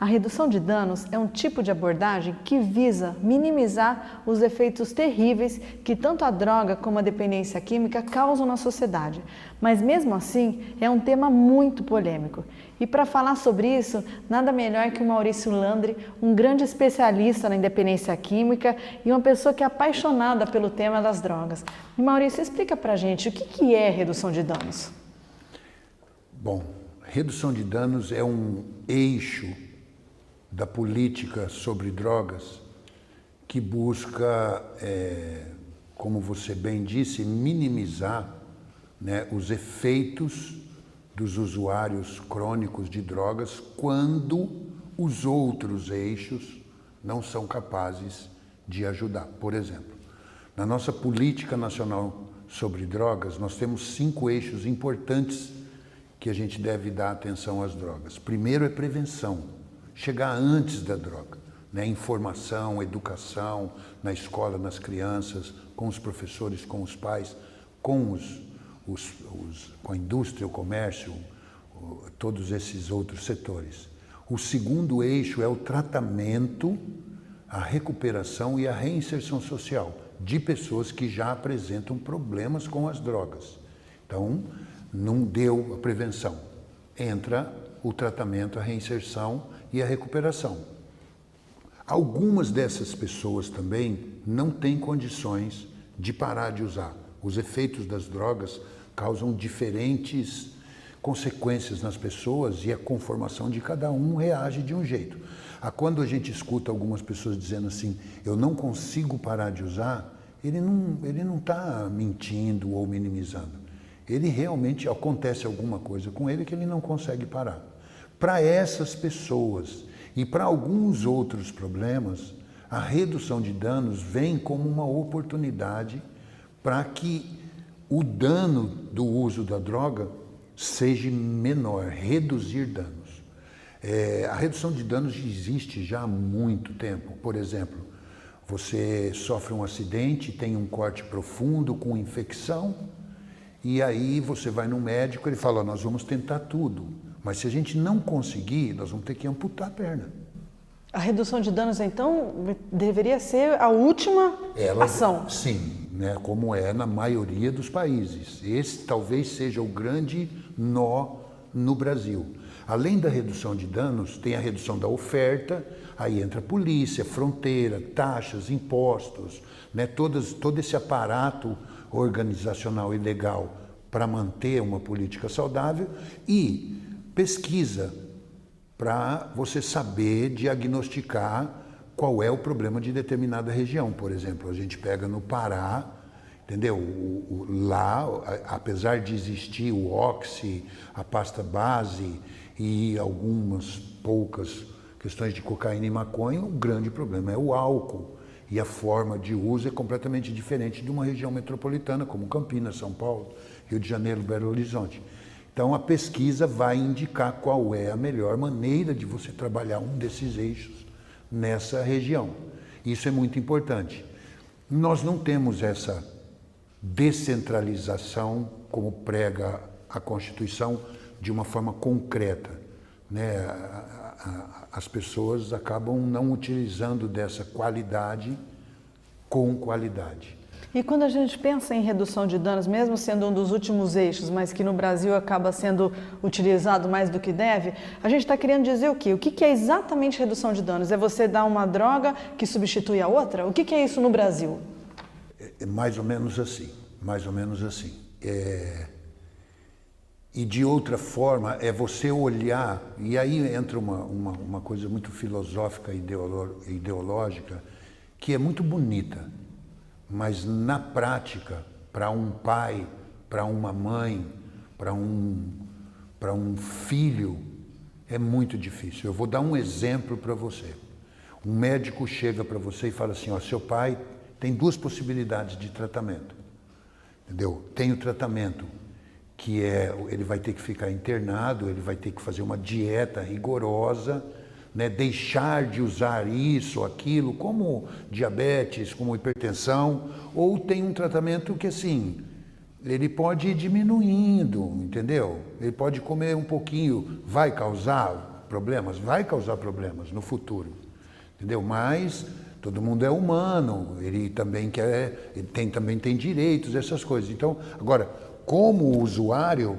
A redução de danos é um tipo de abordagem que visa minimizar os efeitos terríveis que tanto a droga como a dependência química causam na sociedade. Mas mesmo assim, é um tema muito polêmico. E para falar sobre isso, nada melhor que o Maurício Landri, um grande especialista na independência química e uma pessoa que é apaixonada pelo tema das drogas. E Maurício, explica para a gente o que é redução de danos. Bom, redução de danos é um eixo da política sobre drogas que busca, como você bem disse, minimizar, né, os efeitos dos usuários crônicos de drogas quando os outros eixos não são capazes de ajudar. Por exemplo, na nossa política nacional sobre drogas, nós temos 5 eixos importantes que a gente deve dar atenção às drogas. Primeiro é prevenção, chegar antes da droga, né? Informação, educação, na escola, nas crianças, com os professores, com os pais, com com a indústria, o comércio, todos esses outros setores. O segundo eixo é o tratamento, a recuperação e a reinserção social de pessoas que já apresentam problemas com as drogas. Então, não deu a prevenção, entra o tratamento, a reinserção e a recuperação. Algumas dessas pessoas também não têm condições de parar de usar. Os efeitos das drogas causam diferentes consequências nas pessoas e a conformação de cada um reage de um jeito. Quando a gente escuta algumas pessoas dizendo assim, eu não consigo parar de usar, ele não está mentindo ou minimizando. Ele realmente acontece alguma coisa com ele que ele não consegue parar. Para essas pessoas e para alguns outros problemas, a redução de danos vem como uma oportunidade para que o dano do uso da droga seja menor, reduzir danos. A redução de danos existe já há muito tempo. Por exemplo, você sofre um acidente, tem um corte profundo com infecção, e aí você vai no médico, ele fala, nós vamos tentar tudo, mas se a gente não conseguir, nós vamos ter que amputar a perna. A redução de danos, então, deveria ser a última ação? Sim, né, como é na maioria dos países. Esse talvez seja o grande nó no Brasil. Além da redução de danos, tem a redução da oferta, aí entra a polícia, fronteira, taxas, impostos, né, todo esse aparato organizacional e legal para manter uma política saudável e pesquisa para você saber diagnosticar qual é o problema de determinada região. Por exemplo, a gente pega no Pará, entendeu? Lá, apesar de existir o Oxy, a pasta base e algumas poucas questões de cocaína e maconha, o grande problema é o álcool. E a forma de uso é completamente diferente de uma região metropolitana, como Campinas, São Paulo, Rio de Janeiro, Belo Horizonte. Então, a pesquisa vai indicar qual é a melhor maneira de você trabalhar um desses eixos nessa região. Isso é muito importante. Nós não temos essa descentralização, como prega a Constituição, de uma forma concreta, né? As pessoas acabam não utilizando dessa qualidade com qualidade. E quando a gente pensa em redução de danos, mesmo sendo um dos últimos eixos, mas que no Brasil acaba sendo utilizado mais do que deve, a gente está querendo dizer o quê? O que é exatamente redução de danos? É você dar uma droga que substitui a outra? O que é isso no Brasil? É mais ou menos assim, mais ou menos assim. E de outra forma, é você olhar, e aí entra uma coisa muito filosófica e ideológica, que é muito bonita, mas na prática, para um pai, para uma mãe, para um filho, é muito difícil. Eu vou dar um exemplo para você. Um médico chega para você e fala assim, ó, seu pai tem 2 possibilidades de tratamento, entendeu? Tem o tratamento que ele vai ter que ficar internado, ele vai ter que fazer uma dieta rigorosa, né, deixar de usar isso, aquilo, como diabetes, como hipertensão, ou tem um tratamento que assim, ele pode ir diminuindo, entendeu? Ele pode comer um pouquinho, vai causar? problemas? Vai causar problemas no futuro, entendeu? Mas todo mundo é humano, ele também quer, também tem direitos, essas coisas. Então, agora, como usuário,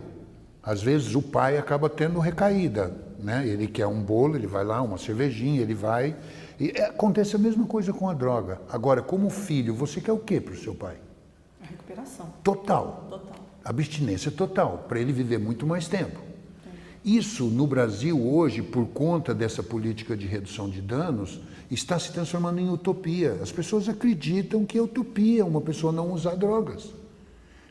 às vezes o pai acaba tendo recaída, né? Ele quer um bolo, ele vai lá, uma cervejinha, ele vai... E acontece a mesma coisa com a droga. Agora, como filho, você quer o quê para o seu pai? A recuperação. Total. Abstinência total, para ele viver muito mais tempo. Isso, no Brasil, hoje, por conta dessa política de redução de danos, está se transformando em utopia. As pessoas acreditam que é utopia uma pessoa não usar drogas.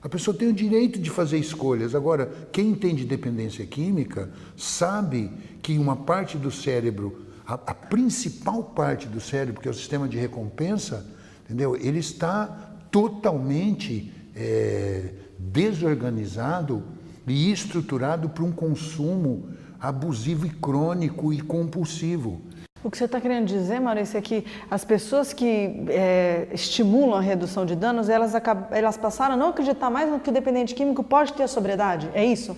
A pessoa tem o direito de fazer escolhas. Agora, quem entende dependência química sabe que uma parte do cérebro, a principal parte do cérebro, que é o sistema de recompensa, entendeu? Ele está totalmente desorganizado e estruturado para um consumo abusivo e crônico e compulsivo. O que você está querendo dizer, Maurício, é que as pessoas que estimulam a redução de danos, elas passaram a não acreditar mais no que o dependente químico pode ter a sobriedade? É isso?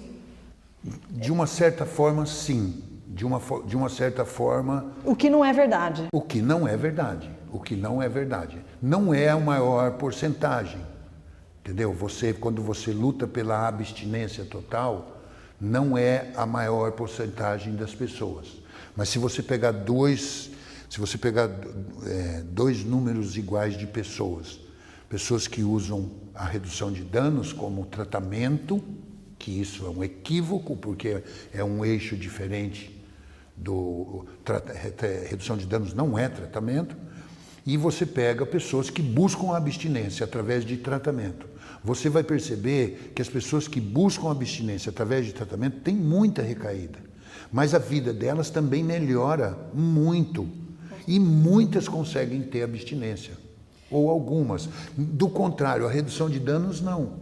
De uma certa forma, sim. De uma certa forma... O que não é verdade. O que não é verdade. O que não é verdade. Não é a maior porcentagem. Entendeu? Quando você luta pela abstinência total, não é a maior porcentagem das pessoas. Mas se você pegar dois números iguais de pessoas que usam a redução de danos como tratamento, que isso é um equívoco, porque é um eixo diferente redução de danos não é tratamento, e você pega pessoas que buscam a abstinência através de tratamento. Você vai perceber que as pessoas que buscam a abstinência através de tratamento têm muita recaída, mas a vida delas também melhora muito, e muitas conseguem ter abstinência, ou algumas. Do contrário, a redução de danos não.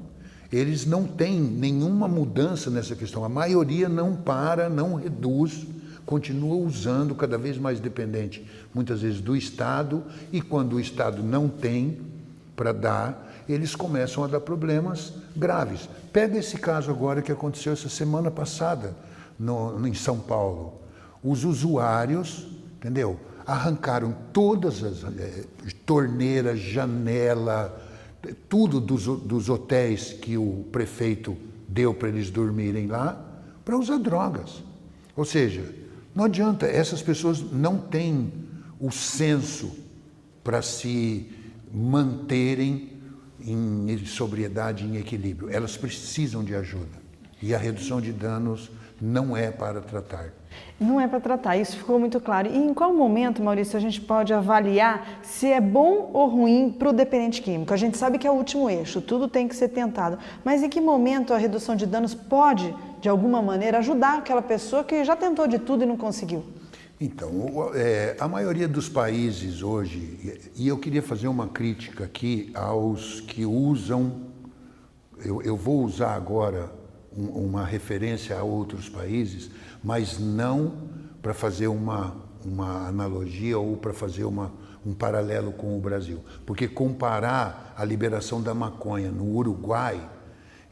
Eles não têm nenhuma mudança nessa questão, a maioria não para, não reduz, continua usando, cada vez mais dependente, muitas vezes do Estado, e quando o Estado não tem para dar, eles começam a dar problemas graves. Pega esse caso agora que aconteceu essa semana passada em São Paulo. Os usuários, entendeu? Arrancaram todas as torneiras, janela, tudo dos hotéis que o prefeito deu para eles dormirem lá, para usar drogas. Ou seja, não adianta, essas pessoas não têm o senso para se manterem em sobriedade, em equilíbrio. Elas precisam de ajuda. E a redução de danos não é para tratar. Não é para tratar, isso ficou muito claro. E em qual momento, Maurício, a gente pode avaliar se é bom ou ruim para o dependente químico? A gente sabe que é o último eixo, tudo tem que ser tentado. Mas em que momento a redução de danos pode, de alguma maneira, ajudar aquela pessoa que já tentou de tudo e não conseguiu? Então, a maioria dos países hoje, e eu queria fazer uma crítica aqui aos que usam, eu vou usar agora uma referência a outros países, mas não para fazer uma analogia ou para fazer um paralelo com o Brasil. Porque comparar a liberação da maconha no Uruguai,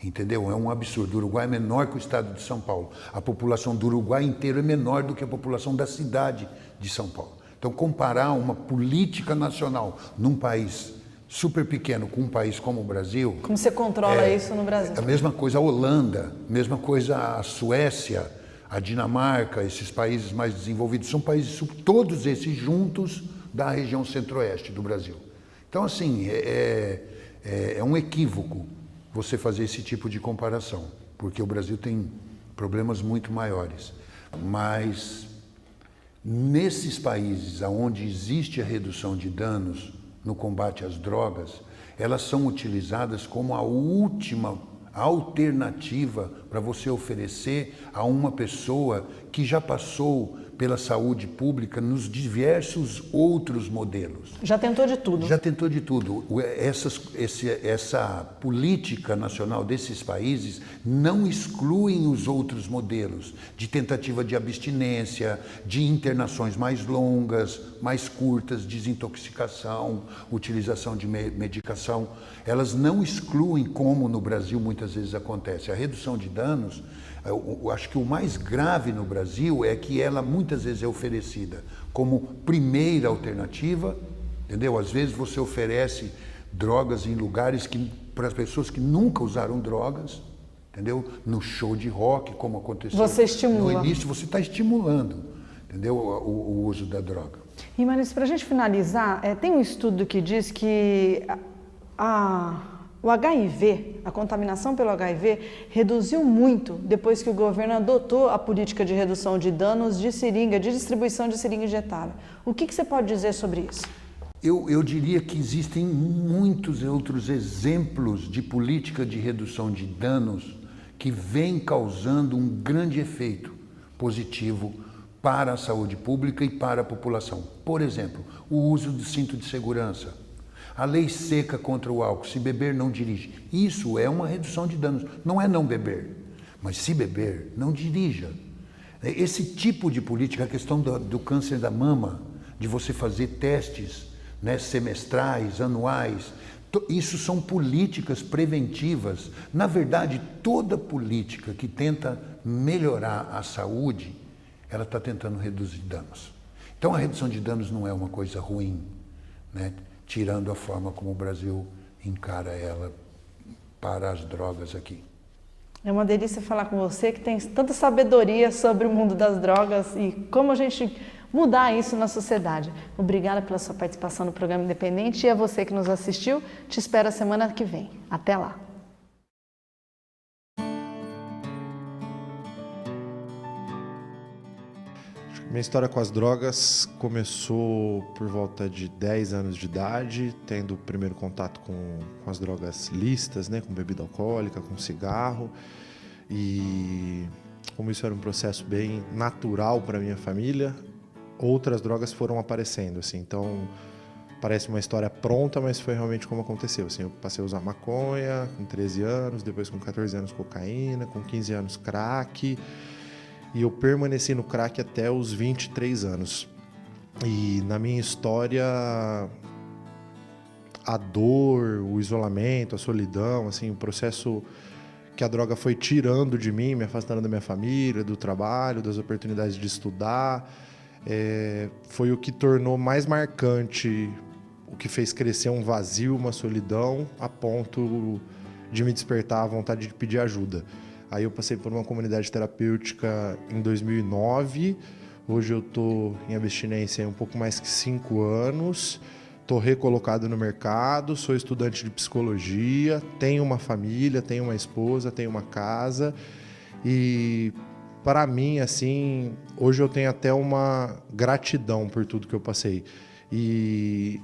entendeu? É um absurdo. O Uruguai é menor que o estado de São Paulo. A população do Uruguai inteiro é menor do que a população da cidade de São Paulo. Então, comparar uma política nacional num país super pequeno com um país como o Brasil... Como você controla isso no Brasil? A mesma coisa a Holanda, mesma coisa a Suécia, a Dinamarca, esses países mais desenvolvidos, são países, todos esses juntos, da região centro-oeste do Brasil. Então, assim, é um equívoco você fazer esse tipo de comparação, porque o Brasil tem problemas muito maiores. Mas, nesses países onde existe a redução de danos no combate às drogas, elas são utilizadas como a última alternativa para você oferecer a uma pessoa que já passou pela saúde pública nos diversos outros modelos. Já tentou de tudo? Já tentou de tudo. Essa política nacional desses países não excluem os outros modelos de tentativa de abstinência, de internações mais longas, mais curtas, desintoxicação, utilização de medicação. Elas não excluem, como no Brasil muitas vezes acontece. A redução de danos, eu acho que o mais grave no Brasil é que ela muitas vezes é oferecida como primeira alternativa, entendeu? Às vezes você oferece drogas em lugares para as pessoas que nunca usaram drogas, entendeu? No show de rock, como aconteceu. Você estimula. No início você está estimulando, entendeu? O uso da droga. E Maurício, para a gente finalizar, tem um estudo que diz que o HIV, a contaminação pelo HIV, reduziu muito depois que o governo adotou a política de redução de danos de seringa, de distribuição de seringa injetável. O que você pode dizer sobre isso? Eu diria que existem muitos outros exemplos de política de redução de danos que vem causando um grande efeito positivo para a saúde pública e para a população. Por exemplo, o uso do cinto de segurança, a lei seca contra o álcool, se beber não dirige. Isso é uma redução de danos, não é não beber, mas se beber, não dirija. Esse tipo de política, a questão do câncer da mama, de você fazer testes, né, semestrais, anuais, isso são políticas preventivas. Na verdade, toda política que tenta melhorar a saúde, ela está tentando reduzir danos. Então a redução de danos não é uma coisa ruim, né? Tirando a forma como o Brasil encara ela para as drogas aqui. É uma delícia falar com você, que tem tanta sabedoria sobre o mundo das drogas e como a gente mudar isso na sociedade. Obrigada pela sua participação no programa Independente e a você que nos assistiu. Te espero a semana que vem. Até lá! Minha história com as drogas começou por volta de 10 anos de idade, tendo o primeiro contato com as drogas lícitas, né, com bebida alcoólica, com cigarro. E como isso era um processo bem natural para minha família, outras drogas foram aparecendo, assim. Então, parece uma história pronta, mas foi realmente como aconteceu. Assim, eu passei a usar maconha com 13 anos, depois com 14 anos cocaína, com 15 anos crack. E eu permaneci no crack até os 23 anos. E na minha história, a dor, o isolamento, a solidão, assim, o processo que a droga foi tirando de mim, me afastando da minha família, do trabalho, das oportunidades de estudar, foi o que tornou mais marcante, o que fez crescer um vazio, uma solidão, a ponto de me despertar a vontade de pedir ajuda. Aí eu passei por uma comunidade terapêutica em 2009, hoje eu estou em abstinência há um pouco mais que 5 anos, estou recolocado no mercado, sou estudante de psicologia, tenho uma família, tenho uma esposa, tenho uma casa e para mim, assim, hoje eu tenho até uma gratidão por tudo que eu passei. E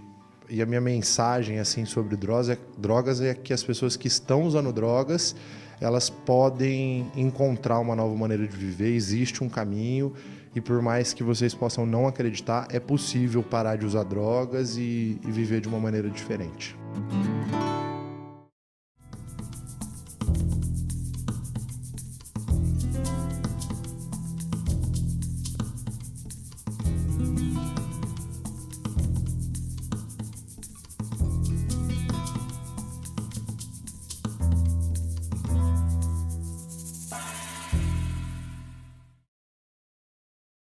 a minha mensagem, assim, sobre drogas é que as pessoas que estão usando drogas, elas podem encontrar uma nova maneira de viver, existe um caminho e por mais que vocês possam não acreditar, é possível parar de usar drogas e viver de uma maneira diferente.